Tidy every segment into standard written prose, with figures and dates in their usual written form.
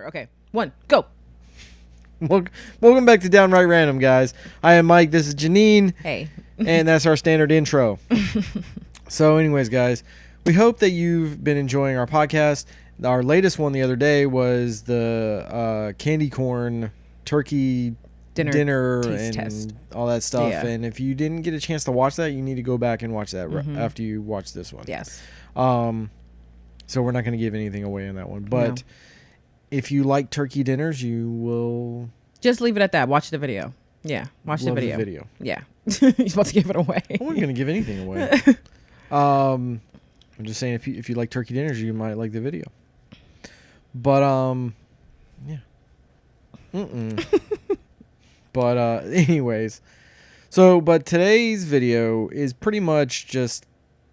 Okay. 1, go. Welcome back to Downright Random, guys. I am Mike. This is Janine. Hey. And that's our standard intro. So anyways, guys, we hope that you've been enjoying our podcast. Our latest one the other day was the candy corn turkey dinner and test. all that stuff. Yeah. And if you didn't get a chance to watch that, you need to go back and watch that after you watch this one. Yes. So we're not going to give anything away on that one. But if you like turkey dinners, you will... Just leave it at that. Watch the video. Yeah. Watch the video. Yeah. You're supposed to give it away. I wasn't going to give anything away. I'm just saying if you like turkey dinners, you might like the video. But, yeah. But, anyways. So, but today's video is pretty much just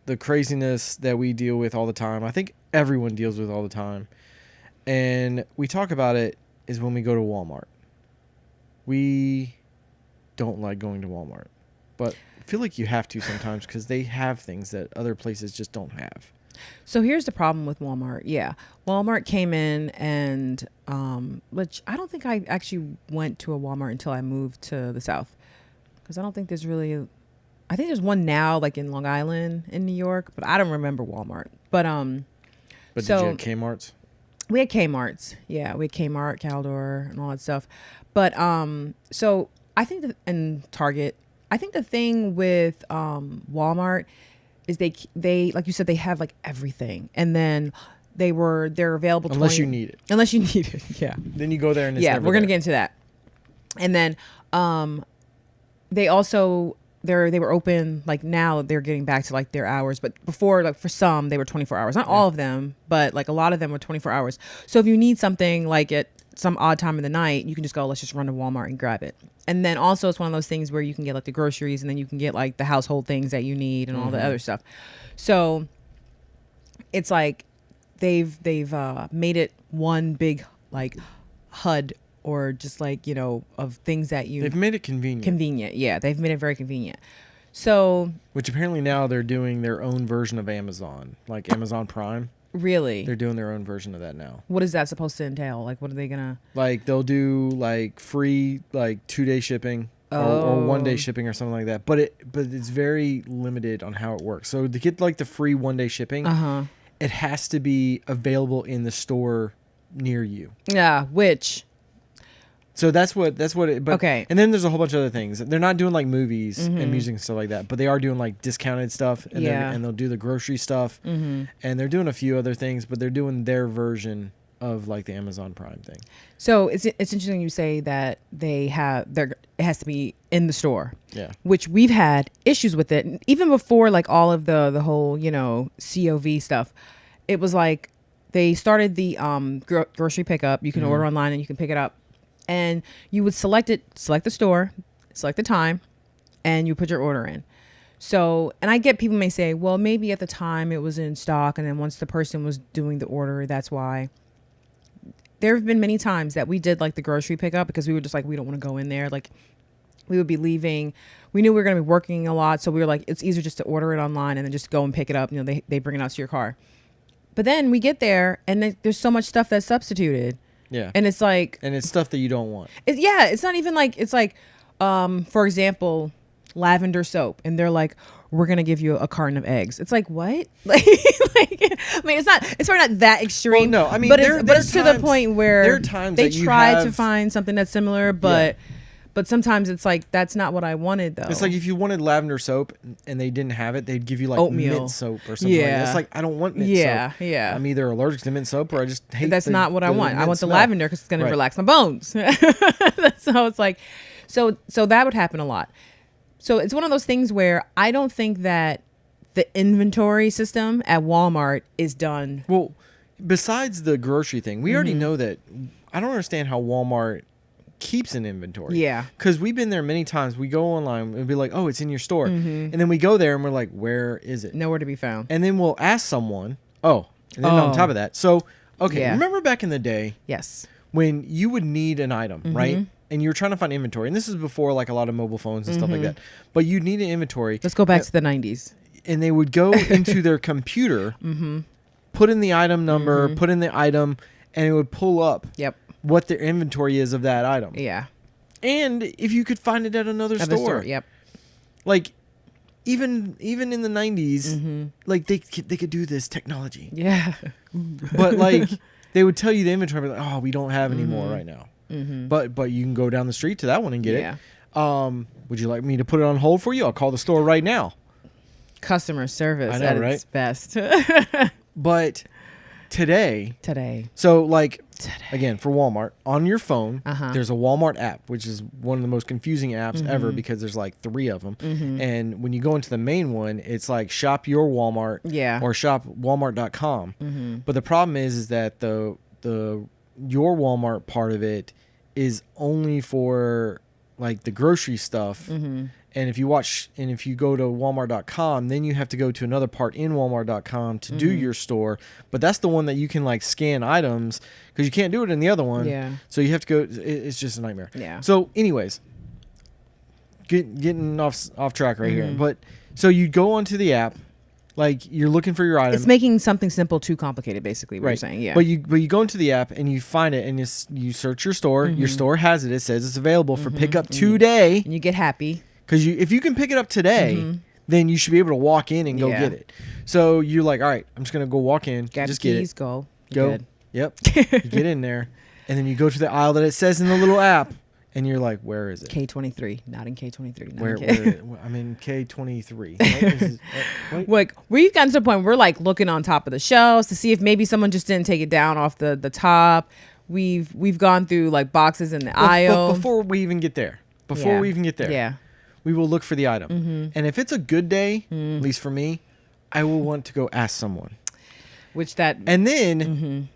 the craziness that we deal with all the time. I think everyone deals with all the time. And we talk about it is when we go to Walmart. We don't like going to Walmart. But I feel like you have to sometimes because they have things that other places just don't have. So here's the problem with Walmart. Yeah. Walmart came in and, which I don't think I actually went to a Walmart until I moved to the South. Because I don't think there's really, I think there's one now like in Long Island in New York, but I don't remember Walmart. But did you have Kmart's? We had Kmart's. Yeah, we had Kmart, Caldor, and all that stuff. But so I think that, and Target, I think the thing with Walmart is they like you said, they have like everything, and then they're available unless you need it. Unless you need it, yeah. Then you go there and it's never we're gonna get into that. And then they also they were open, like now they're getting back to like their hours, but before, like for some they were 24 hours, not all of them, but like a lot of them were 24 hours. So if you need something like at some odd time of the night, you can just go, let's just run to Walmart and grab it. And then also it's one of those things where you can get like the groceries, and then you can get like the household things that you need and all the other stuff. So it's like they've made it one big like HUD, or just like, you know, of things that they've made it convenient. Convenient, yeah. They've made it very convenient. So, which apparently now they're doing their own version of Amazon, like Amazon Prime. Really? They're doing their own version of that now. What is that supposed to entail? Like, what are they gonna? Like, they'll do like free, like 2-day shipping or 1-day shipping or something like that. But it's very limited on how it works. So to get like the free 1-day shipping, it has to be available in the store near you. Yeah, which. So that's what it, but okay. And then there's a whole bunch of other things. They're not doing like movies and music and stuff like that, but they are doing like discounted stuff, and and they'll do the grocery stuff, and they're doing a few other things, but they're doing their version of like the Amazon Prime thing. So it's interesting you say that it has to be in the store. Yeah. Which we've had issues with it even before, like all of the whole, you know, COV stuff. It was like they started the grocery pickup. You can order online and you can pick it up. And you would select the store, select the time, and you put your order in. So, and I get people may say, well, maybe at the time it was in stock, and then once the person was doing the order, that's why. There have been many times that we did like the grocery pickup because we were just like, we don't want to go in there. Like, we would be leaving. We knew we were going to be working a lot, so we were like, it's easier just to order it online and then just go and pick it up. You know, they bring it out to your car. But then we get there, and there's so much stuff that's substituted. Yeah. And it's like... And it's stuff that you don't want. It's not even like... It's like, for example, lavender soap. And they're like, we're going to give you a carton of eggs. It's like, what? Like, I mean, it's probably not that extreme. Well, no, I mean, but it's to the point where there are times they that try to find something that's similar, but... Yeah. But sometimes it's like, that's not what I wanted, though. It's like if you wanted lavender soap and they didn't have it, they'd give you like oatmeal mint soap or something like that. It's like, I don't want mint soap. Yeah. I'm either allergic to mint soap or I just hate That's not what I want. I want the lavender because it's going to relax my bones. So it's like, so that would happen a lot. So it's one of those things where I don't think that the inventory system at Walmart is done. Well, besides the grocery thing, we already know that. I don't understand how Walmart keeps an inventory. Yeah. Because we've been there many times. We go online and be like, oh, it's in your store. And then we go there and we're like, where is it? Nowhere to be found. And then we'll ask someone, and then on top of that. So, okay, remember back in the day? Yes. When you would need an item, right? And you're trying to find inventory. And this is before like a lot of mobile phones and stuff like that. But you'd need an inventory. Let's go back to the 90s. And they would go into their computer, put in the item number, put in the item, and it would pull up. Yep. what their inventory is of that item. Yeah. And if you could find it at another store. Yep. Like, even in the 90s, like, they could do this technology. Yeah. But, like, they would tell you the inventory, like, oh, we don't have any more right now. But you can go down the street to that one and get it. Would you like me to put it on hold for you? I'll call the store right now. Customer service I know, at right? its best. But today, so like, again, for Walmart, on your phone, Uh-huh. there's a Walmart app, which is one of the most confusing apps ever because there's like 3 of them. And when you go into the main one, it's like shop your Walmart or shop walmart.com. But the problem is that the your Walmart part of it is only for like the grocery stuff. And if you go to walmart.com, then you have to go to another part in walmart.com to do your store. But that's the one that you can like scan items because you can't do it in the other one. Yeah. So you have to go. It's just a nightmare. Yeah. So anyways, getting off track right here. But so you go onto the app, like you're looking for your item. It's making something simple too complicated, basically. What Right. you're saying, yeah. But you go into the app and you find it and you search your store. Your store has it. It says it's available for pickup today. And you get happy. Because if you can pick it up today, then you should be able to walk in and go get it. So you're like, all right, I'm just gonna go walk in, Grab just the get keys, it, go. go. Good. Yep. You get in there, and then you go to the aisle that it says in the little app, and you're like, where is it? K23, not in K23. Not Where? in K- I'm in K23. Like we've gotten to the point where we're like looking on top of the shelves to see if maybe someone just didn't take it down off the top. We've gone through like boxes in the aisle. But before we even get there, Yeah. we will look for the item. And if it's a good day, at least for me, I will want to go ask someone. And then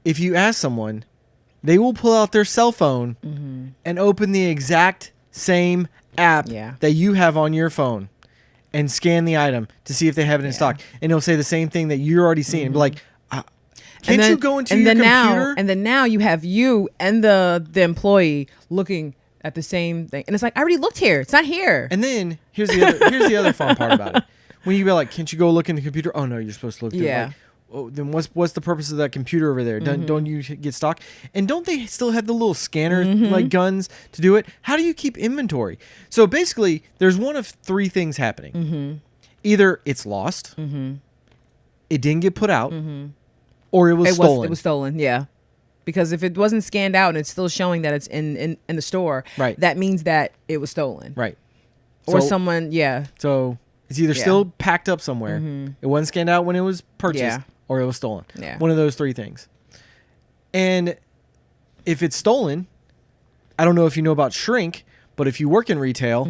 if you ask someone, they will pull out their cell phone and open the exact same app that you have on your phone and scan the item to see if they have it in stock. And it'll say the same thing that you're already seeing. And be like, can't you go into your computer? And then now you have you and the employee looking at the same thing, and it's like, I already looked here, it's not here. And then here's the other fun part about it. When you be like, can't you go look in the computer? Oh no, you're supposed to look through it. Like, oh, then what's the purpose of that computer over there? Don't you get stock? And don't they still have the little scanner like guns to do it? How do you keep inventory? So basically there's one of 3 things happening. Either it's lost, it didn't get put out, or it was stolen. It was stolen, yeah. Because if it wasn't scanned out and it's still showing that it's in the store, that means that it was stolen. Right. Or someone, So it's either still packed up somewhere, it wasn't scanned out when it was purchased, or it was stolen. Yeah. One of those 3 things. And if it's stolen, I don't know if you know about shrink, but if you work in retail,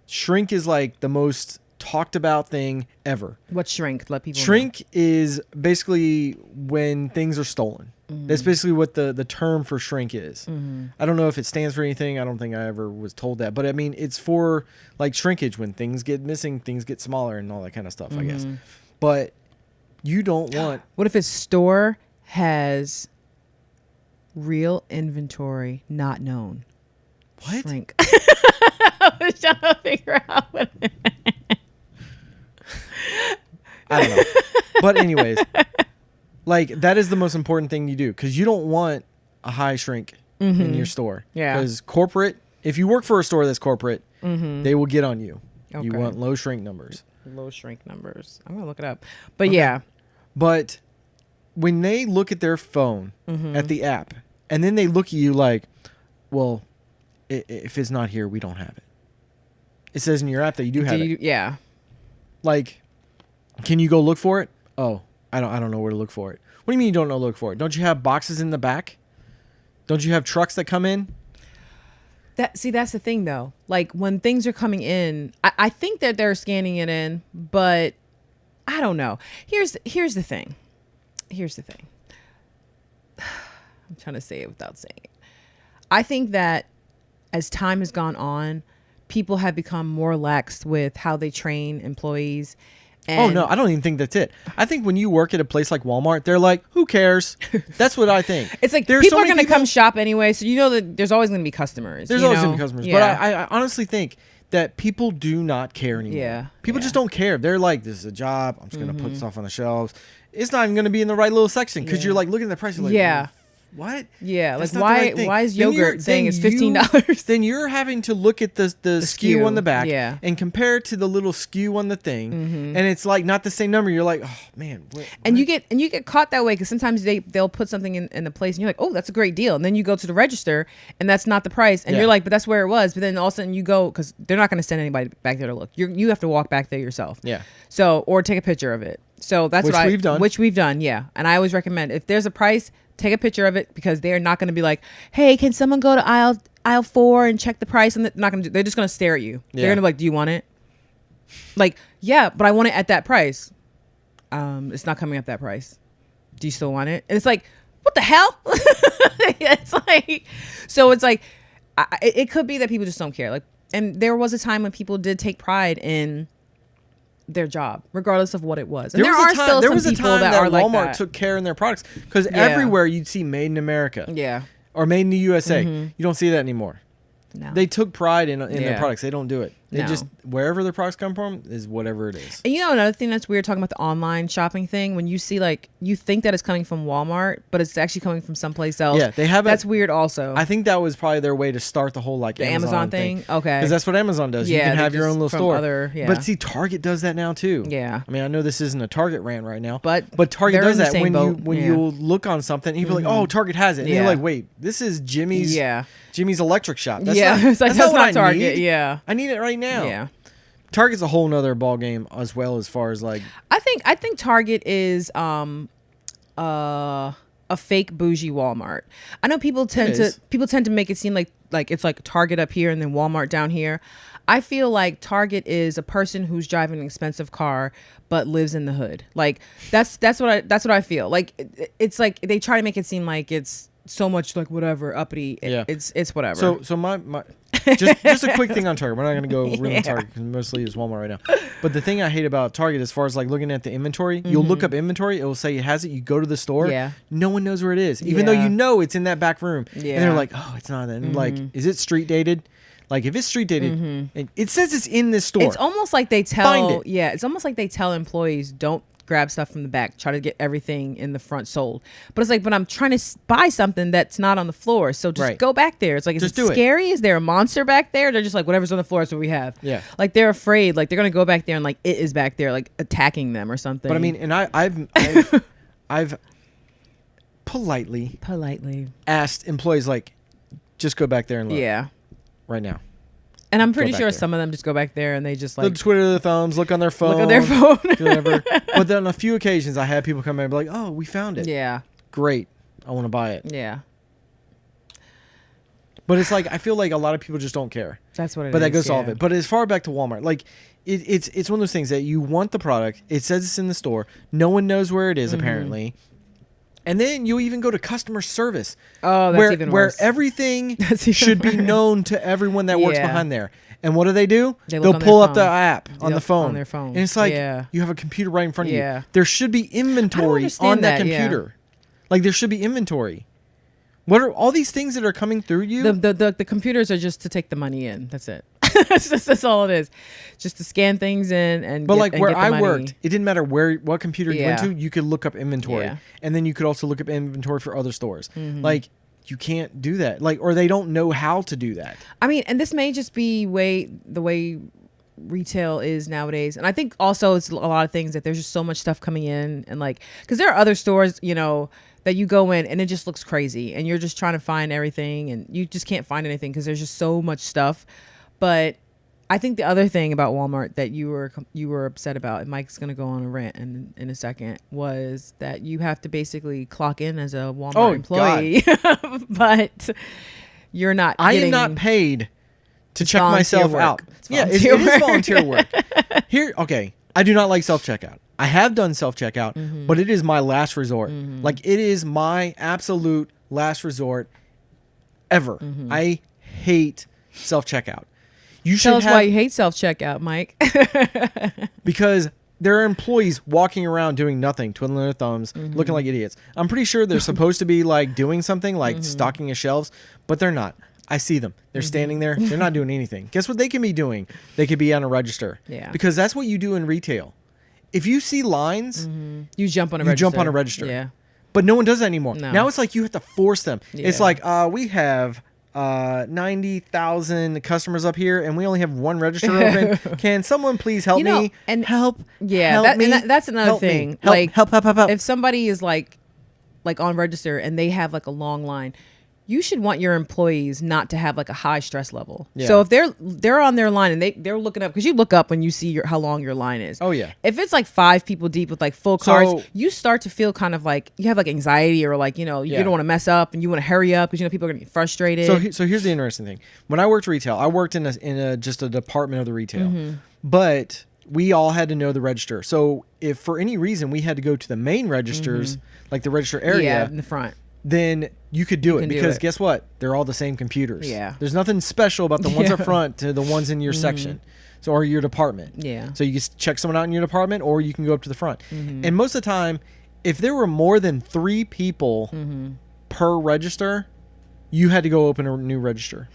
shrink is like the most talked about thing ever. What's shrink? Let people Shrink know. is basically when things are stolen. That's basically what the term for shrink is. I don't know if it stands for anything. I don't think I ever was told that. But I mean, it's for like shrinkage when things get missing, things get smaller and all that kind of stuff, I guess. But you don't want... What if a store has real inventory not known? What? Shrink. I was trying to figure out what I don't know. But anyways, like that is the most important thing you do because you don't want a high shrink in your store. Yeah. Because corporate, if you work for a store that's corporate, they will get on you. Okay. You want low shrink numbers. Low shrink numbers. I'm going to look it up. But yeah. But when they look at their phone at the app and then they look at you like, well, if it's not here, we don't have it. It says in your app that you do have it. Yeah. Like, can you go look for it? Oh, I don't know where to look for it. What do you mean you don't know to look for it? Don't you have boxes in the back? Don't you have trucks that come in? That's the thing though. Like when things are coming in, I think that they're scanning it in, but I don't know. Here's the thing. I'm trying to say it without saying it. I think that as time has gone on, people have become more lax with how they train employees. And no, I don't even think that's it. I think when you work at a place like Walmart, they're like, who cares? That's what I think. It's like people are going to come shop anyway, so you know that there's always going to be customers. There's always going to be customers. Yeah. But I honestly think that people do not care anymore. Yeah. People just don't care. They're like, this is a job. I'm just going to put stuff on the shelves. It's not even going to be in the right little section because you're like looking at the price. You're like, what? Yeah, That's like not the right thing. why is Then yogurt saying it's then $15? Then you're having to look at the SKU on the back yeah. and compare it to the little SKU on the thing, and it's like not the same number. You're like, oh man, what? And you get caught that way because sometimes they'll put something in the place and you're like, oh, that's a great deal, and then you go to the register and that's not the price, and you're like, but that's where it was. But then all of a sudden you go, because they're not going to send anybody back there to look. You have to walk back there yourself. Yeah. So, or take a picture of it. So that's which we've done. Yeah. And I always recommend, if there's a price, take a picture of it, because they're not going to be like, hey, can someone go to aisle 4 and check the price? And they're just going to stare at you. Yeah. They're going to be like, do you want it? Like, yeah, but I want it at that price. It's not coming at that price. Do you still want it? And it's like, what the hell? It's like, so it's like, it could be that people just don't care. Like, and there was a time when people did take pride in their job, regardless of what it was. And there was a time that Walmart took care in their products, because everywhere you'd see "Made in America," or "Made in the USA." You don't see that anymore. No. They took pride in their products. They don't do it. They just, wherever their products come from is whatever it is. And another thing that's weird, talking about the online shopping thing, when you see, like, you think that it's coming from Walmart, but it's actually coming from someplace else. Yeah, they have. That's weird also. I think that was probably their way to start the whole, like, the Amazon thing. Okay. Because that's what Amazon does. You can have your own little store. But see, Target does that now too. Yeah. I mean, I know this isn't a Target rant right now, but Target they're does in the that same boat. when you look on something, you'll be like, oh, Target has it. And you're like, wait, this is Jimmy's electric shop. That's that's not Target. Yeah. I need it right now. Yeah. Target's a whole nother ball game as well, as far as, like, I think Target is a fake bougie Walmart. I know people tend to make it seem like it's like Target up here and then Walmart down here. I feel like Target is a person who's driving an expensive car but lives in the hood. Like, that's what I feel. Like, it's like they try to make it seem like it's so much, like, whatever, uppity. It's whatever. So my just a quick thing on Target. We're not going to go really on Target, because mostly it's Walmart right now. But the thing I hate about Target, as far as, like, looking at the inventory, you'll look up inventory, it will say it has it. You go to the store, no one knows where it is, even though you know it's in that back room. And they're like, oh, it's not that. And like, is it street dated? Like, if it's street dated, and it says it's in this store, it's almost like they tell it's almost like they tell employees, don't grab stuff from the back, try to get everything in the front sold. But it's like, but I'm trying to buy something that's not on the floor, so just go back there. It's like, is it scary? Is there a monster back there? They're just like, whatever's on the floor is what we have. Yeah, like, they're afraid, like, they're gonna go back there and, like, it is back there, like, attacking them or something. But I mean, and I've politely asked employees, like, just go back there and look right now. And I'm pretty sure some of them just go back there and they just, like, they'll Twitter their thumbs, look on their phone. Whatever. But then on a few occasions, I had people come in and be like, oh, we found it. Yeah. Great. I want to buy it. Yeah. But it's like, I feel like a lot of people just don't care. That's what it is. But that goes to all of it. But as far back to Walmart, like, it's one of those things that you want the product. It says it's in the store. No one knows where it is, apparently. And then you'll even go to customer service. Oh, that's even worse. Where everything should be known to everyone that works behind there. And what do? They'll pull up the app on the phone. On their phone. And it's like, you have a computer right in front of you. There should be inventory on that computer. Like, there should be inventory. What are all these things that are coming through you? The computers are just to take the money in. That's it. That's all it is, just to scan things in and. But where I worked, it didn't matter what computer you went to. You could look up inventory, and then you could also look up inventory for other stores. Like, you can't do that, like, or they don't know how to do that. I mean, and this may just be the way retail is nowadays, and I think also it's a lot of things that there's just so much stuff coming in, and, like, because there are other stores, that you go in and it just looks crazy, and you're just trying to find everything, and you just can't find anything because there's just so much stuff. But I think the other thing about Walmart that you were upset about, and Mike's gonna go on a rant in a second, was that you have to basically clock in as a Walmart employee, but you're not. I am not paid to check myself out. It is volunteer work. Okay, I do not like self-checkout. I have done self-checkout, but it is my last resort. Like, it is my absolute last resort ever. I hate self-checkout. Tell us why you hate self-checkout, Mike. Because there are employees walking around doing nothing, twiddling their thumbs, looking like idiots. I'm pretty sure they're supposed to be, like, doing something, like stocking the shelves, but they're not. I see them. They're standing there. They're not doing anything. Guess what they can be doing? They could be on a register. Yeah. Because that's what you do in retail. If you see lines, you jump on a register. You jump on a register. Yeah. But no one does that anymore. No. Now it's like you have to force them. It's Yeah. like we have 90,000 customers up here, and we only have one register open. Can someone please help me? And help. Yeah, help me. that's another Help me. thing. Help, Like help. if somebody is like on register and they have like a long line, you should want your employees not to have like a high stress level. Yeah. So if they're on their line and they're looking up, because you look up when you see how long your line is. Oh yeah. If it's like 5 people deep with like full cards, So- you start to feel kind of like you have like anxiety, or like, you know, you Yeah. don't want to mess up and you want to hurry up because you know people are gonna be frustrated. So here's the interesting thing. When I worked retail, I worked in a just a department of the retail, Mm-hmm. but we all had to know the register. So if for any reason we had to go to the main registers, like the register area, Mm-hmm. yeah, in the front. then you could do it can do because it. guess what? They're all the same computers. Yeah. There's nothing special about the ones up Yeah. front to the ones in your section. So or your department. Yeah. So you can check someone out in your department, or you can go up to the front. Mm-hmm. And most of the time, if there were more than 3 people Mm-hmm. per register, you had to go open a new register.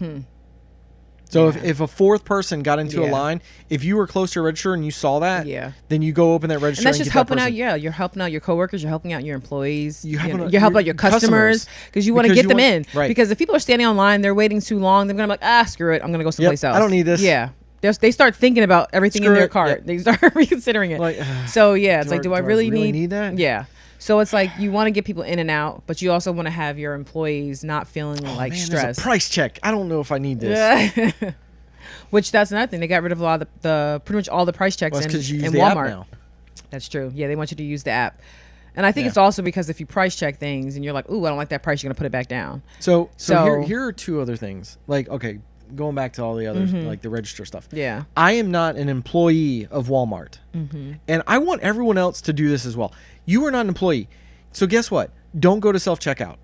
So Yeah. if a 4th person got into a Yeah. line, if you were close to a register and you saw that, Yeah. then you go open that register And that's and just get that helping out. person. Yeah, you're helping out your coworkers. You're helping out your employees. You're helping out you're helping out your your customers because you want to because get you them want- in. right. Because if people are standing online, they're waiting too long. They're gonna be like, screw it. I'm gonna go someplace else. I don't need this. Yeah, they start thinking about everything Screw in their it. cart. Yep. They start reconsidering it. Like, So yeah, it's like, do I really need that? Yeah. So it's like you want to get people in and out, but you also want to have your employees not feeling like Man, there's stressed. a price check. I don't know if I need this. Yeah. Which that's another thing. They got rid of a lot of the pretty much all the price checks Well, it's in, 'cause you use in the app Walmart. now. That's true. Yeah, they want you to use the app. And I think Yeah. it's also because if you price check things and you're like, ooh, I don't like that price, you're going to put it back down. So So- here are 2 other things. Like, okay, going back to all the others, like the register stuff. Yeah. I am not an employee of Walmart. And I want everyone else to do this as well. You are not an employee. So guess what? Don't go to self-checkout.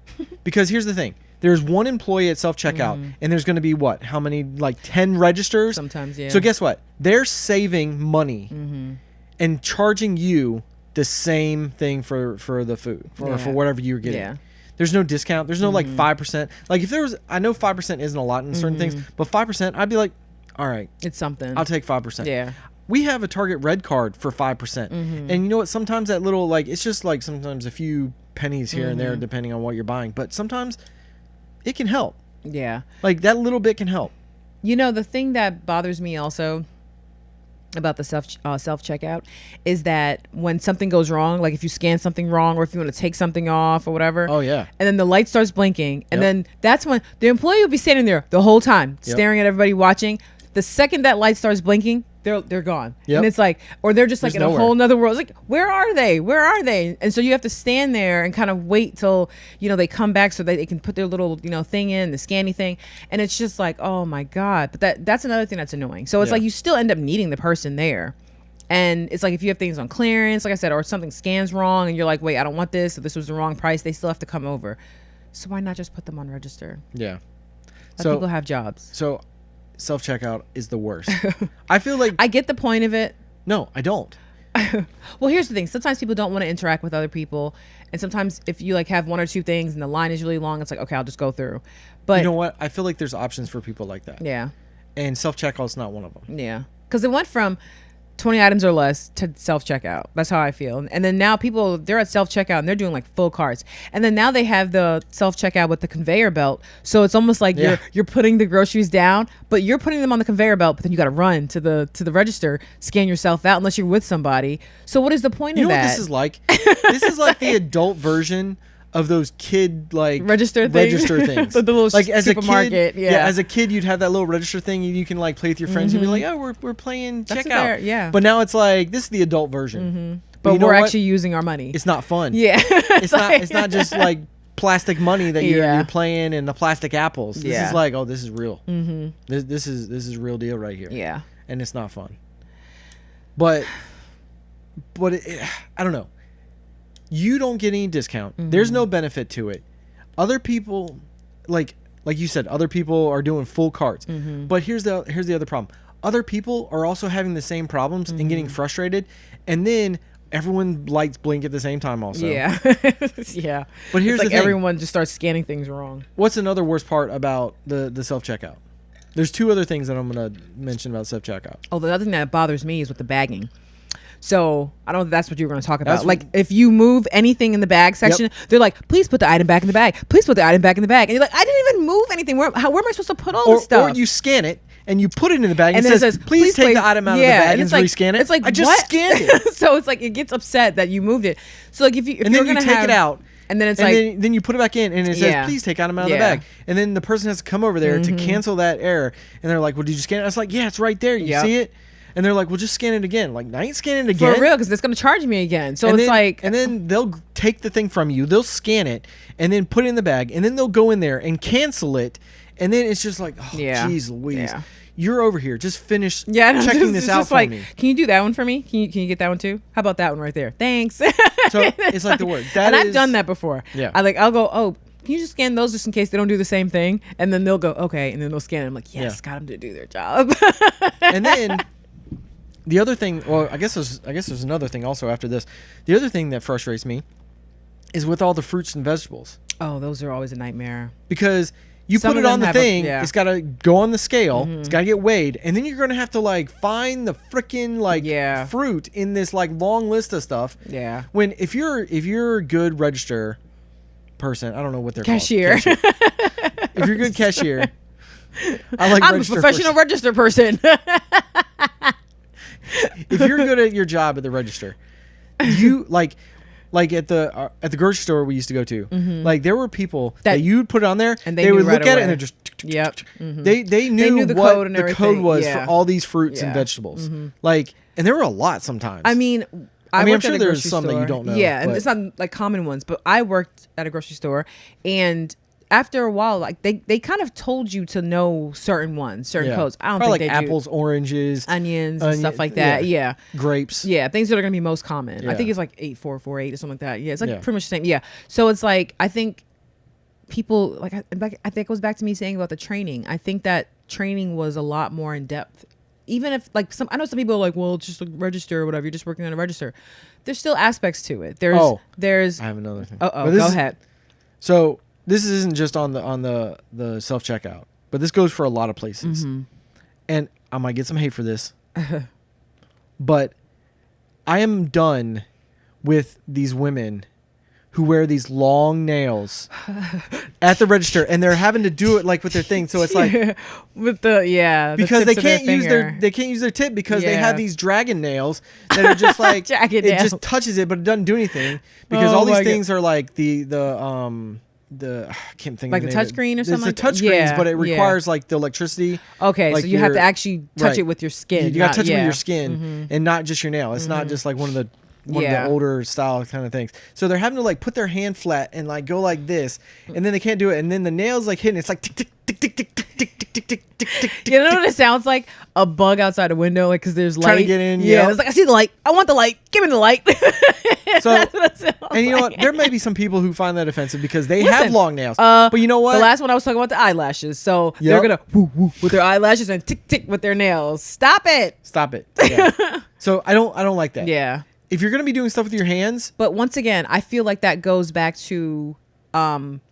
Because here's the thing. There's one employee at self-checkout, and there's going to be what? How many? Like 10 registers? Sometimes, yeah. So guess what? They're saving money and charging you the same thing for the food or Yeah. for whatever you're getting. Yeah. There's no discount. There's no like 5%. Like if there was, I know 5% isn't a lot in certain things, but 5%, I'd be like, all right, It's something. I'll take 5%. Yeah. We have a Target Red card for 5%. And you know what? Sometimes that little, like, it's just like sometimes a few pennies here and there depending on what you're buying. But sometimes it can help. Yeah. Like that little bit can help. You know, the thing that bothers me also about the self checkout is that when something goes wrong, like if you scan something wrong or if you want to take something off or whatever. Oh, yeah. And then the light starts blinking. And Yep. then that's when the employee will be standing there the whole time, Yep. staring at everybody watching. The second that light starts blinking, they're gone. Yep. And it's like, or they're just like There's in nowhere. a whole nother world. It's like, where are they? Where are they? And so you have to stand there and kind of wait till, you know, they come back so that they can put their little, you know, thing in, the scanny thing. And it's just like, oh my God. But that's another thing that's annoying. So it's Yeah. like you still end up needing the person there. And it's like if you have things on clearance, like I said, or something scans wrong and you're like, wait, I don't want this, or this was the wrong price, they still have to come over. So why not just put them on register? Yeah. Let people have jobs. So self-checkout is the worst. I feel like, I get the point of it. no, I don't. Well, here's the thing. Sometimes people don't want to interact with other people. And sometimes if you like have 1 or 2 things and the line is really long, it's like, okay, I'll just go through. But You know what? I feel like there's options for people like that. yeah, And self-checkout's not one of them. yeah. Because it went from 20 items or less to self-checkout. That's how I feel. And then now people, they're at self-checkout and they're doing like full carts. And then now they have the self-checkout with the conveyor belt. So it's almost like Yeah. you're putting the groceries down, but you're putting them on the conveyor belt, but then you got to run to the register, scan yourself out unless you're with somebody. So what is the point You of know that? what this is like? This is like the adult version of those kid like Register thing? register things. The little like as a supermarket, kid, yeah. as a kid you'd have that little register thing and you can like play with your friends and be like, oh, we're playing That's what checkout. they're- yeah. But now it's like this is the adult version. But you know we're what? actually using our money. It's not fun. Yeah. It's not just like plastic money that Yeah. you're playing and the plastic apples. This Yeah. is like, oh, this is real. Mm-hmm. This is real deal right here. Yeah. And it's not fun. But I don't know. You don't get any discount. There's no benefit to it. Other people, like you said, other people are doing full carts. But here's the other problem. Other people are also having the same problems and getting frustrated, and then everyone lights blink at the same time also. Yeah. Yeah. But here's it's like the thing. everyone just starts scanning things wrong. What's another worst part about the self-checkout? There's 2 other things that I'm going to mention about self-checkout. Oh, the other thing that bothers me is with the bagging. So I don't know if that's what you were going to talk about. That's Like if you move anything in the bag section, they're like, please put the item back in the bag. Please put the item back in the bag. And you're like, I didn't even move anything. Where am I supposed to put all this stuff? Or you scan it and you put it in the bag and then it says, please take place, the item out of the bag and like, rescan it. It's like, I just what? scanned it. So it's like it gets upset that you moved it. So like if you're then going to take it out. And then it's and like, then you put it back in and it says, please take item out of the bag. And then the person has to come over there to cancel that error. And they're like, well, did you scan it? I was like, yeah, it's right there. You see it? And they're like, well, just scan it again. Like, I ain't scanning it again. For real, because it's going to charge me again. So and it's then, like. And then they'll take the thing from you. They'll scan it and then put it in the bag. And then they'll go in there and cancel it. And then it's just like, oh, geez Louise. Yeah. You're over here. Just finish checking this out for me. Can you do that one for me? Can you get that one too? How about that one right there? Thanks. So it's like the word. And I've done that before. Yeah. I'll go, oh, can you just scan those just in case they don't do the same thing? And then they'll go, okay. And then they'll scan it. I'm like, yes, got them to do their job. And then the other thing, well, I guess there's another thing also after this. The other thing that frustrates me is with all the fruits and vegetables. Oh, those are always a nightmare. Because you put it on the thing, it's got to go on the scale, it's got to get weighed, and then you're going to have to like find the freaking like fruit in this like long list of stuff. Yeah. When if you're a good register person, I don't know what they're cashier. Called. Cashier. If you're a good cashier, I'm a professional register person. If you're good at your job at the register, you like at the grocery store we used to go to, like there were people that you'd put it on there and they would look at it and they're just they knew the what the code was for all these fruits and vegetables. Like, and there were a lot sometimes. I mean, I'm sure there's some that you don't know. Yeah, and it's not like common ones, but I worked at a grocery store, and after a while, like they kind of told you to know certain ones, certain codes. I don't Probably think like they apples, oranges, onions, and stuff like that. Yeah. Grapes. Yeah, things that are gonna be most common. I think it's like 8448 or something like that. Yeah, it's like pretty much the same. Yeah. So it's like I think people like I think it goes back to me saying about the training. I think that training was a lot more in depth. Even if like I know some people are like, well, it's just a register or whatever. You're just working on a register. There's still aspects to it. There's. I have another thing. Go ahead. So this isn't just on the self checkout, but this goes for a lot of places. And I might get some hate for this, but I am done with these women who wear these long nails at the register, and they're having to do it like with their thing. So it's like with the because they can't use their tip because they have these dragon nails that are just like just touches it, but it doesn't do anything because all these things are like the I can't think like of the touchscreen or something. It's the touchscreens, but it requires like the electricity. Okay, like so you have to actually touch it with your skin. You got to touch it with your skin and not just your nail. It's not just like one of the older style kind of things. So they're having to like put their hand flat and like go like this, and then they can't do it, and then the nails like hitting. It's like tick tick tick tick tick tick tick tick tick tick tick tick. You know what it sounds like? A bug outside a window, like because there's light. Trying to get in. Yeah, it's like I see the light. I want the light. Give me the light. So that's what it sounds and you know what? There may be some people who find that offensive because they have long nails. But you know what? The last one I was talking about the eyelashes. So they're gonna woo woo with their eyelashes and tick tick with their nails. Stop it. Stop it. Yeah. So I don't like that. Yeah. If you're gonna be doing stuff with your hands, but once again, I feel like that goes back to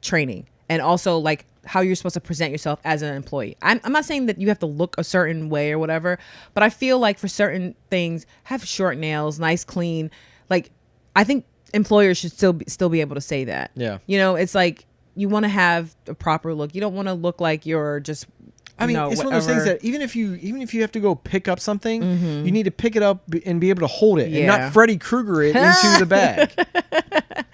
training and also like how you're supposed to present yourself as an employee. I'm not saying that you have to look a certain way or whatever, but I feel like for certain things, have short nails, nice, clean. Like I think employers should still be able to say that. Yeah. You know, it's like you want to have a proper look. You don't want to look like you're just. I mean, it's one of those things that even if you have to go pick up something, you need to pick it up and be able to hold it and not Freddy Krueger it into the bag.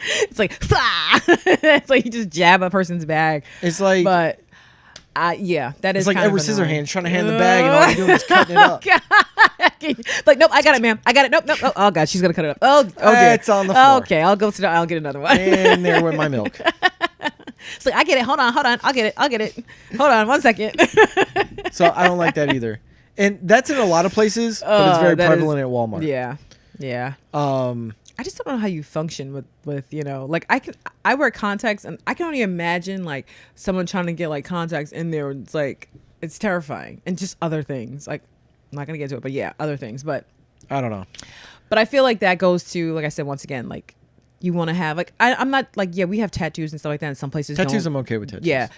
It's like, it's like you just jab a person's bag. It's like, but that is. It's like kind Edward of Scissorhands trying to hand the bag and all you're doing is cutting it up. Like, nope, I got it, ma'am. I got it. Nope. Oh God, she's gonna cut it up. Oh dear. It's on the floor. Okay, I'll get another one. And there went my milk. It's like I get it. Hold on. I'll get it. Hold on 1 second. So I don't like that either. And that's in a lot of places, but it's very prevalent at Walmart. Yeah. I just don't know how you function with like I wear contacts and I can only imagine like someone trying to get like contacts in there. It's like it's terrifying and just other things. Like I'm not gonna get to it, but yeah, other things. But I don't know. But I feel like that goes to, like I said, once again, like you want to have like I'm not like we have tattoos and stuff like that. In some places, tattoos I'm okay with tattoos. Yeah,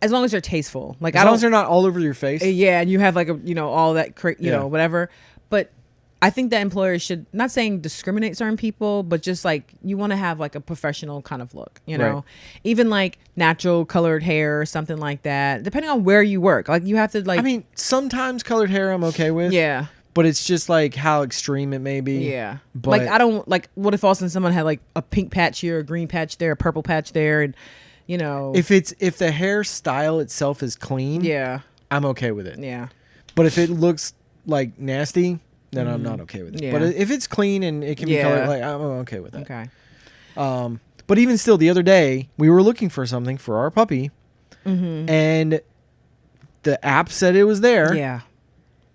as long as they're tasteful. Like as long as they're not all over your face. Yeah, and you have like a all that you know whatever. But I think that employers should, not saying discriminate certain people, but just like you want to have like a professional kind of look, you know, Right. even like natural colored hair or something like that, depending on where you work. Like you have to like, I mean, sometimes colored hair I'm okay with. yeah, But it's just like how extreme it may be. yeah. But Like I don't like, what if all of a sudden someone had like a pink patch here, a green patch there, a purple patch there, and you know, if the hairstyle itself is clean, yeah, I'm okay with it. yeah, But if it looks like nasty, then I'm not okay with it. Yeah. But if it's clean and it can be Yeah. colored, like I'm okay with that. okay, But even still, the other day we were looking for something for our puppy, and the app said it was there. yeah,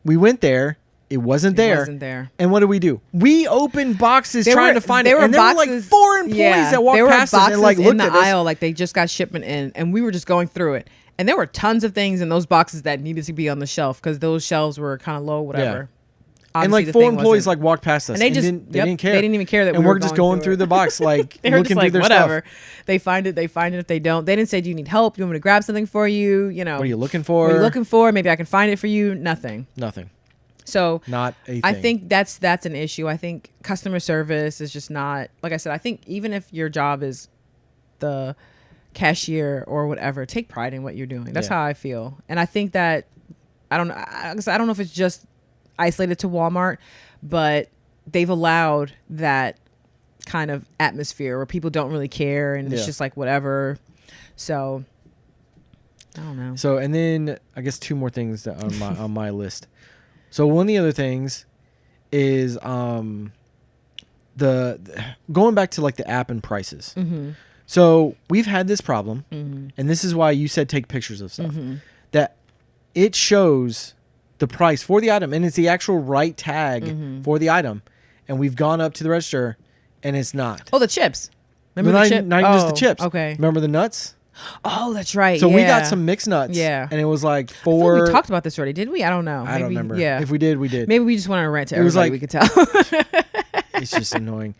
We went there. It wasn't there. wasn't there. And what do? We opened boxes There trying were- to find there it. were And there were like boxes- 4 employees that walked there were past us boxes and like in looked the at us. aisle, like they just got shipment in, and we were just going through it, and there were tons of things in those boxes that needed to be on the shelf because those shelves were kind of low, whatever. And Obviously, like the 4 thing employees wasn't- like walked past us and they just didn't care. They didn't even care that and we were we're just going through it. the box like They were looking just through like their whatever. stuff. They find it if they don't. They didn't say, do you need help? You want me to grab something for you? You know, What are you looking for? what are you looking for? Maybe I can find it for you. Nothing. Nothing. So Not a thing. I think that's an issue. I think customer service is just not, like I said, I think even if your job is the cashier or whatever, take pride in what you're doing. That's Yeah. how I feel. And I think that I don't know if it's just isolated to Walmart, but they've allowed that kind of atmosphere where people don't really care and Yeah. it's just like whatever. So I don't know. So and then I guess 2 more things that on my list. So one of the other things is the going back to like the app and prices. Mm-hmm. So we've had this problem, Mm-hmm. and this is why you said take pictures of stuff. Mm-hmm. That it shows the price for the item, and it's the actual right tag Mm-hmm. for the item, and we've gone up to the register, and it's not. Oh, the chips. Remember not the chip? not even just the Oh, chips. Okay. Remember the nuts? Oh, that's right. So we got yeah. some mixed nuts. Yeah. And it was like I feel 4. like we talked about this already, did we? I don't know. I don't remember. Yeah. If we did, we did. Maybe we just wanted to rant to It was everybody. like- We could tell. It's just annoying.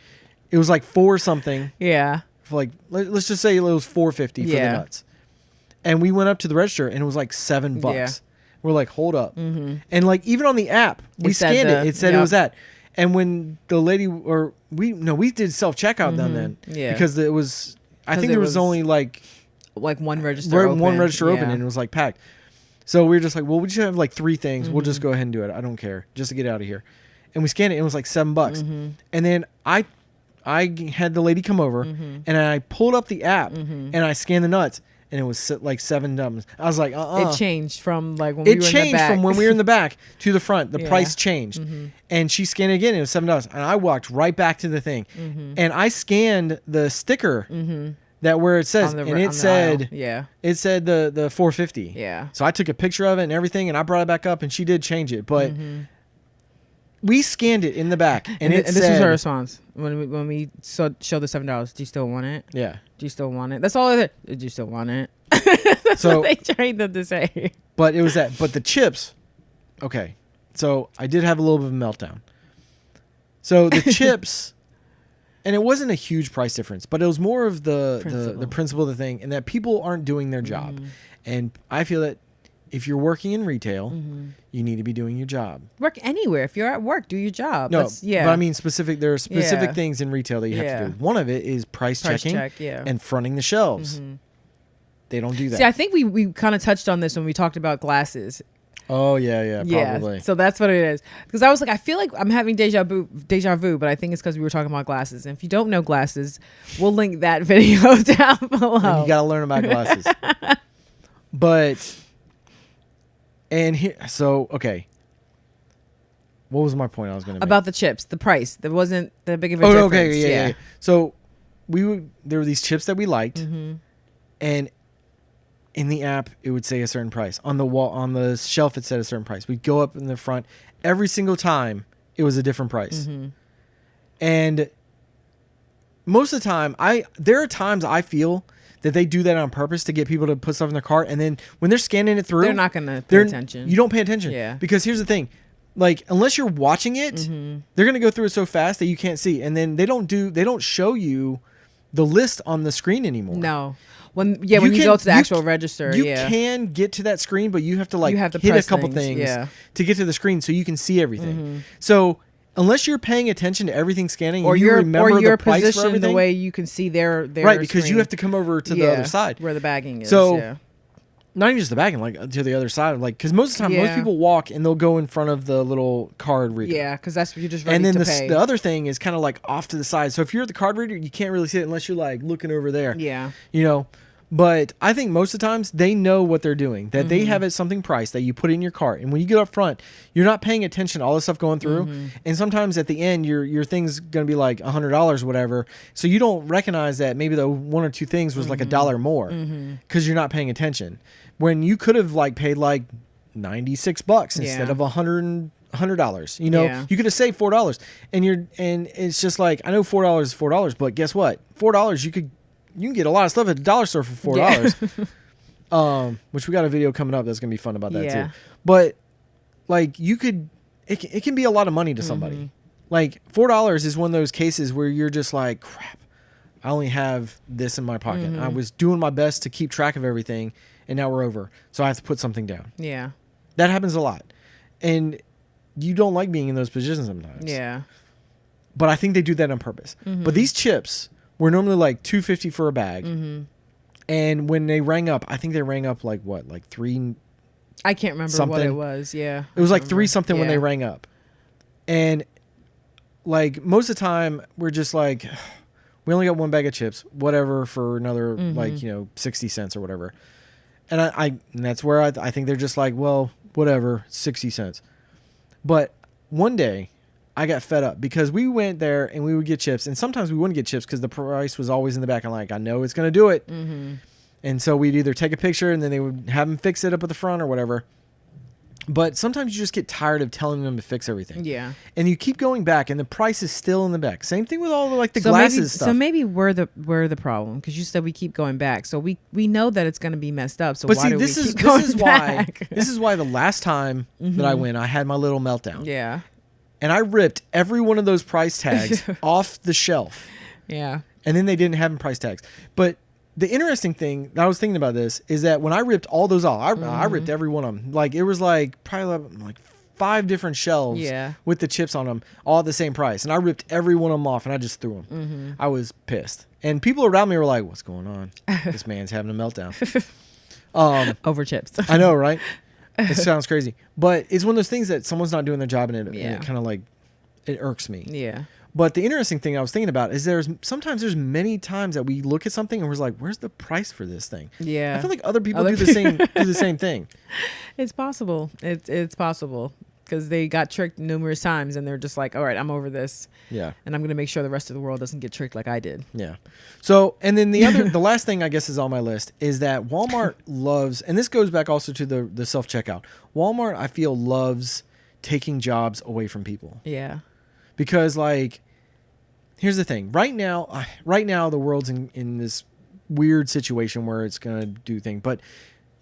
It was like 4 something. yeah. For like let's just say it was $4.50 for the Yeah. nuts. And we went up to the register and it was like $7. Yeah. We're like, hold up. Mm-hmm. And like even on the app, we It said scanned it. the- It said it yep. was that. And when the lady we did self checkout then Yeah. because it was I 'Cause think it there was was only like Like one register open. one register open Yeah. and it was like packed. So we were just like, well, we just have like 3 things. We'll Mm-hmm. just go ahead and do it. I don't care, just to get out of here. And we scanned it. And it was like $7. Mm-hmm. And then I had the lady come over Mm-hmm. and I pulled up the app and I scanned the nuts and it was like $7. I was like, It changed from like when we It were in the changed back. from when we were in the back to the front. The Yeah. price changed, Mhm. and she scanned it again. And it was $7, and I walked right back to the thing, Mhm. and I scanned the sticker Mhm. that where it says, On the- and on it the said aisle. Yeah. it said the 450. Yeah. So I took a picture of it and everything, and I brought it back up, and she did change it, but Mhm. we scanned it in the back, and it and said, this was her response when we showed the $7. Do you still want it? yeah. Do you still want it? That's all it is. Do you still want it? That's So- what they trained them to say. But it was that. But the chips, okay. So I did have a little bit of a meltdown. So the chips, and it wasn't a huge price difference, but it was more of the principle of the thing, and that people aren't doing their job. Mm-hmm. And I feel that if you're working in retail, Mm-hmm. you need to be doing your job. Work anywhere. If you're at work, do your job. No, Yeah. but I mean specific. There are specific Yeah. things in retail that you have to Yeah. do. One of it is price checking check. Yeah. and fronting the shelves. Mhm. They don't do that. See, I think we kind of touched on this when we talked about glasses. Oh yeah, probably. Yeah, so that's what it is. Because I was like, I feel like I'm having deja vu, but I think it's because we were talking about glasses. And if you don't know glasses, we'll link that video down below. And you got to learn about glasses. But and here, so okay. What was my point I was going to make? About the chips, the price. There wasn't that big of a Oh, difference. okay, yeah. So there were these chips that we liked, Mm-hmm. and in the app it would say a certain price. On the wall, on the shelf, it said a certain price. We'd go up in the front every single time. It was a different price, Mm-hmm. and most of the time, there are times I feel that they do that on purpose to get people to put stuff in their cart, and then when they're scanning it through, They're not going to pay attention. You don't pay attention, Yeah. Because here's the thing, like unless you're watching it, Mm-hmm. they're gonna go through it so fast that you can't see, and then they don't show you the list on the screen anymore. No. When you go to the actual register, you yeah. can get to that screen, but you have to like You have to hit a press couple things, things yeah. to get to the screen so you can see everything. Mhm. So unless you're paying attention to everything scanning, or you you're remember you're the price for positioned everything. the way you can see their Right, because you screen. have to come over to the other side. where the bagging is. So, yeah. Not even just the bagging, like to the other side. Like, because most of the time, most people walk and they'll go in front of the little card reader. Yeah, because that's what you're just ready and then to pay. the other thing is kind of like off to the side. So if you're at the card reader, you can't really see it unless you're like looking over there. Yeah. You know, but I think most of the times they know what they're doing. That they have it something priced that you put in your cart, and when you get up front, you're not paying attention to all this stuff going through. And sometimes at the end, your thing's gonna be like $100 or whatever. So you don't recognize that maybe the one or two things was like $1 more because you're not paying attention. When you could have like paid like $96 instead of $100. You know, you could have saved $4, and it's just like, I know $4 is $4, but guess what? $4 you can get a lot of stuff at the dollar store for $4. Which we got a video coming up that's gonna be fun about that too. But like it can be a lot of money to somebody. Like $4 is one of those cases where you're just like, crap, I only have this in my pocket. I was doing my best to keep track of everything, and now we're over. So I have to put something down. Yeah. That happens a lot. And you don't like being in those positions sometimes. Yeah. But I think they do that on purpose. But these chips were normally like $2.50 for a bag. And when they rang up, I think they rang up like what? Like $3. I can't remember something. What it was. Yeah. It was like $3 something when they rang up. And like most of the time we're just like, we only got one bag of chips, whatever, for another like, 60 cents or whatever. And and that's where I think they're just like, well, whatever, 60 cents. But one day I got fed up because we went there and we would get chips, and sometimes we wouldn't get chips because the price was always in the back. I'm like, I know it's going to do it. And so we'd either take a picture and then they would have them fix it up at the front or whatever. But sometimes you just get tired of telling them to fix everything. Yeah. And you keep going back and the price is still in the back. Same thing with all the like the glasses stuff. So maybe we're the problem, because you said we keep going back. So we know that it's going to be messed up. So but why see, do this we is keep going this is back? why this is why the last time that I went, I had my little meltdown. Yeah. And I ripped every one of those price tags off the shelf. Yeah. And then they didn't have them price tags. But the interesting thing, I was thinking about this, is that when I ripped all those off, I ripped every one of them. Like, it was like probably like 5 different shelves with the chips on them, all at the same price. And I ripped every one of them off and I just threw them. I was pissed. And people around me were like, what's going on? This man's having a meltdown. Over chips. I know, right? It sounds crazy. But it's one of those things that someone's not doing their job, and it kind of like, it irks me. Yeah. But the interesting thing I was thinking about is sometimes there's many times that we look at something and we're like, where's the price for this thing? Yeah. I feel like other people do the same thing. It's possible. It's possible, because they got tricked numerous times and they're just like, all right, I'm over this. Yeah. And I'm going to make sure the rest of the world doesn't get tricked like I did. Yeah. So, and then the last thing I guess is on my list is that Walmart loves, and this goes back also to the self-checkout. Walmart, I feel, loves taking jobs away from people. Yeah. Because like, here's the thing. Right now, the world's in this weird situation where it's going to do things. But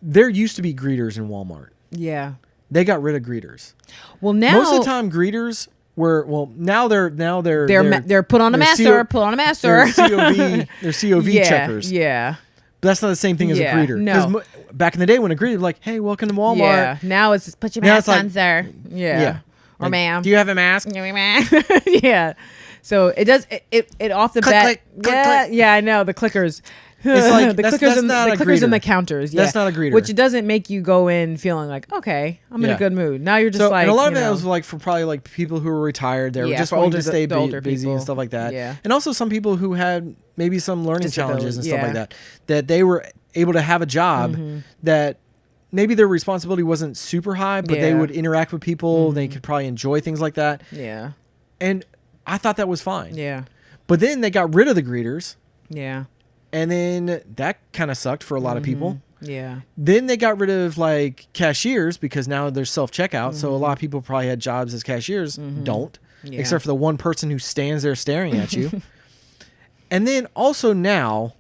there used to be greeters in Walmart. Yeah. They got rid of greeters. Well, now most of the time greeters were, now they're put on a master, put on a master. They're COV checkers. Yeah. But that's not the same thing as a greeter. No. Back in the day when a greeter was like, hey, welcome to Walmart. Yeah. Now it's put your mask on, sir. Yeah. Or like, ma'am. Do you have a mask? Yeah. So it does it off the bat. Click. Yeah, I know, the clickers. It's like the clickers and the counters. Yeah. That's not a greeter. Which doesn't make you go in feeling like, okay, I'm in a good mood. Now you're just like, and a lot of that was like for probably like people who were retired. They were just wanting to stay busy and stuff like that. Yeah. And also some people who had maybe some learning challenges and stuff like that, that they were able to have a job that maybe their responsibility wasn't super high, but they would interact with people. They could probably enjoy things like that. Yeah. And I thought that was fine. Yeah. But then they got rid of the greeters. Yeah. And then that kind of sucked for a lot of people. Yeah. Then they got rid of like cashiers because now there's self-checkout. So a lot of people probably had jobs as cashiers. Don't. Yeah. Except for the one person who stands there staring at you. And then also now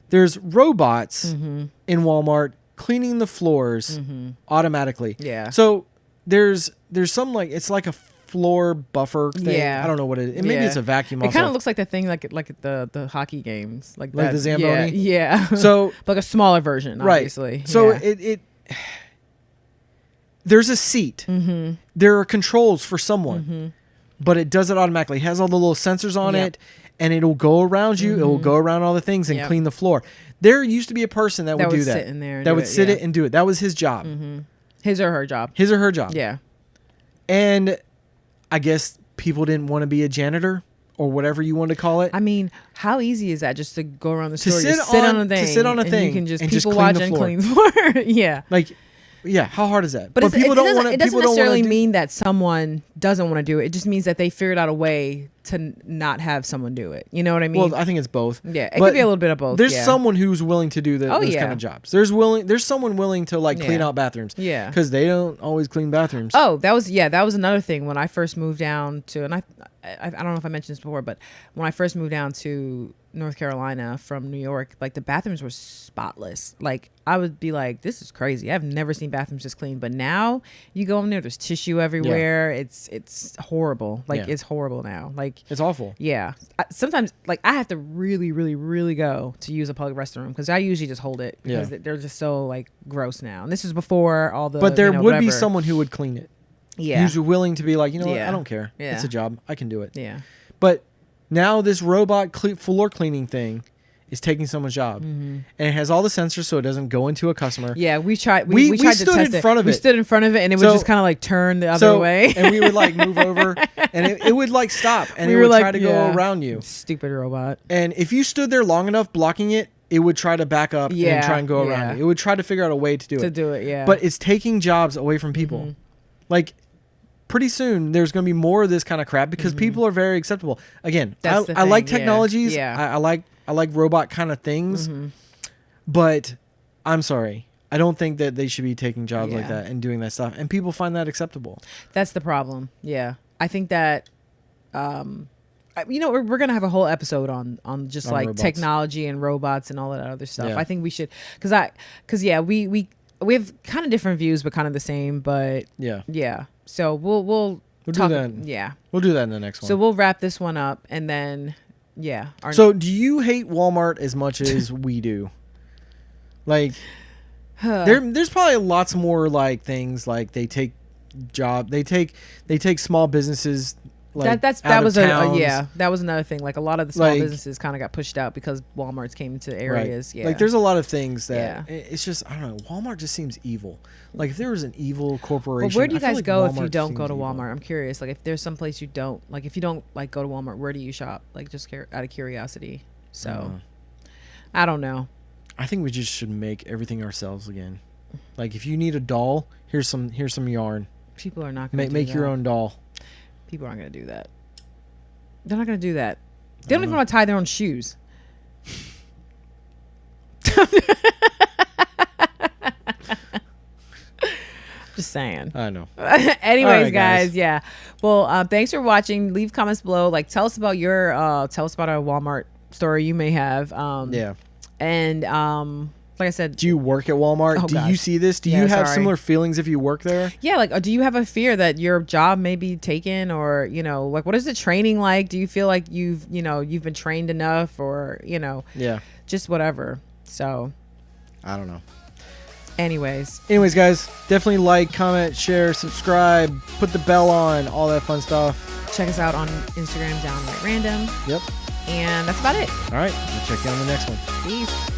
there's robots in Walmart cleaning the floors automatically. Yeah. So there's some like, it's like a floor buffer thing. Yeah. I don't know what it is. Maybe it's a vacuum. It kind of looks like the thing like the hockey games, like the Zamboni. Yeah. So like a smaller version, obviously. Right. So it there's a seat. There are controls for someone. but it does it automatically. It has all the little sensors on it, and it'll go around you. It will go around all the things and clean the floor. There used to be a person that would do that. Sit in there that would sit it and do it. That was his job. His or her job. His or her job. Yeah. And I guess people didn't want to be a janitor or whatever you want to call it. I mean, how easy is that just to go around the store, sit on a thing, to sit on a and thing you can just and people just clean watch the and floor. clean the floor. Yeah. Like, yeah, how hard is that? But people don't want to. It doesn't necessarily mean that someone doesn't want to do it. It just means that they figured out a way to not have someone do it. You know what I mean? Well, I think it's both. Yeah, it could be a little bit of both. There's someone who's willing to do those kind of jobs. There's someone willing to like clean out bathrooms. Yeah, because they don't always clean bathrooms. Oh, that was another thing when I first moved down to, and I don't know if I mentioned this before, but when I first moved down to North Carolina from New York, like the bathrooms were spotless. Like I would be like, this is crazy. I've never seen bathrooms this clean. But now you go in there's tissue everywhere. Yeah. It's horrible. Like it's horrible now. Like it's awful. Yeah. Sometimes like I have to really, really, really go to use a public restroom because I usually just hold it because they're just so like gross now. And this is before all the. But there would be someone who would clean it. Yeah. Who's willing to be like, you know what? I don't care. Yeah. It's a job. I can do it. Yeah. But now this robot floor cleaning thing is taking someone's job, and it has all the sensors so it doesn't go into a customer. Yeah, we tried. We tried stood to test in front it. of it. We stood in front of it, and it would just kind of like turn the other way. And we would like move over, and it would like stop, and we it were would like, try to go around you. Stupid robot. And if you stood there long enough blocking it, it would try to back up and try and go around you. It would try to figure out a way to do it. Yeah. But it's taking jobs away from people. Like, pretty soon there's going to be more of this kind of crap because people are very acceptable. Again, I like technologies. Yeah. I like robot kind of things. But I'm sorry. I don't think that they should be taking jobs like that and doing that stuff. And people find that acceptable. That's the problem. Yeah. I think that you know, we're gonna have a whole episode on just like robots. Technology and robots and all that other stuff. I think we should, because we have kind of different views, but kind of the same. But yeah. So we'll talk, do that. Yeah, we'll do that in the next one. So we'll wrap this one up, and then So do you hate Walmart as much as we do? Like, there's probably lots more like things like they take small businesses. Like that was another thing. Like a lot of the small businesses kind of got pushed out because Walmart's came into areas. Right. Like there's a lot of things that it's just, I don't know. Walmart just seems evil. Like if there was an evil corporation. But where do you guys go if you don't go to evil. Walmart? I'm curious. Like if there's some place you don't like, if you don't like go to Walmart, where do you shop? Like just out of curiosity. So I don't know. I think we just should make everything ourselves again. Like if you need a doll, here's some yarn. People are not going to make your own doll. People aren't going to do that. They're not going to do that. They don't even want to tie their own shoes. Just saying. I know. Anyways, right, guys, yeah. Well, thanks for watching. Leave comments below. Like, tell us about a Walmart story you may have. And like I said, do you work at Walmart? Do you see this? Do you have similar feelings if you work there? Yeah, like do you have a fear that your job may be taken, or like what is the training like? Do you feel like you've been trained enough, or just whatever? So I don't know. Anyways, guys, definitely like, comment, share, subscribe, put the bell on, all that fun stuff. Check us out on Instagram, downright random. Yep. And that's about it. All right, we'll check you on the next one. Peace.